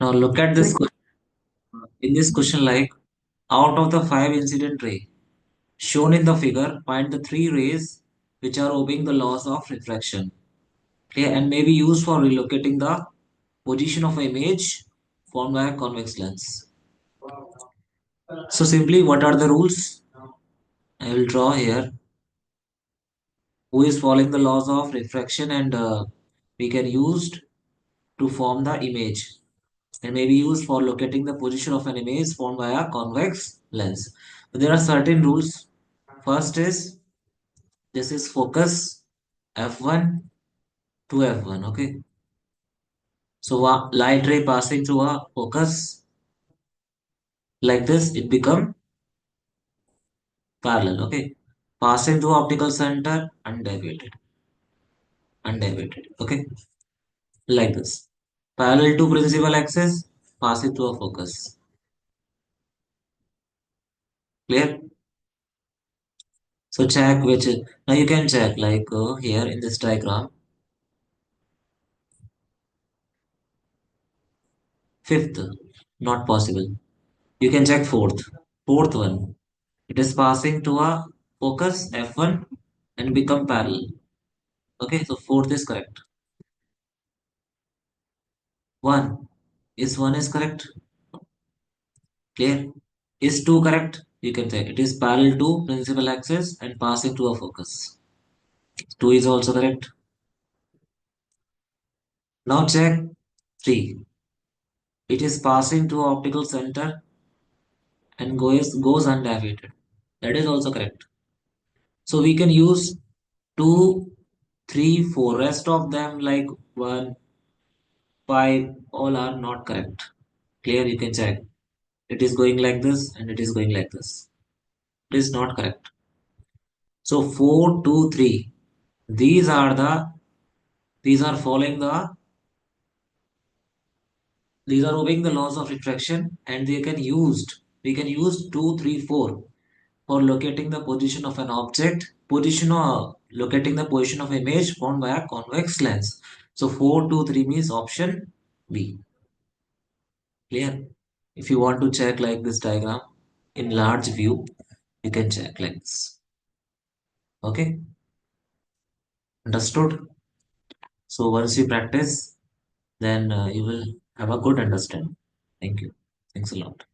Now look at this in this question, like out of the five incident ray shown in the figure, find the three rays which are obeying the laws of refraction. Okay, and may be used for relocating the position of image formed by a convex lens. So simply, what are the rules? I will draw here. Who is following the laws of refraction, and we can use to form the image, and may be used for locating the position of an image formed by a convex lens. But there are certain rules. First is this is focus f1 to f1. Okay, so a light ray passing through a focus like this, it become parallel. Okay, passing through optical center undeviated. Okay, like this, parallel to principal axis, passing through a focus. Clear? So check which now you can check like here in this diagram. Fifth, not possible. You can check fourth. Fourth one. It is passing to a focus F1 and become parallel. Okay, so fourth is correct. One. Is one is correct? Clear? Is two correct? You can check. It is parallel to principal axis and passing to a focus. Two is also correct. Now check three. It is passing to optical center and goes undeviated. That is also correct. So we can use 2, 3, 4. Rest of them like 1, 5, all are not correct. Clear? You can check. It is going like this and it is going like this. It is not correct. So 4, 2, 3. These are the these are following the these are obeying the laws of refraction, and they can used we can use 2, 3, 4 for locating the position of an object, locating the position of image formed by a convex lens. So 4, 2, 3 means option B. Clear? If you want to check like this diagram in large view, you can check like this. Okay, understood? So once you practice, then you will have a good understanding. Thank you. Thanks a lot.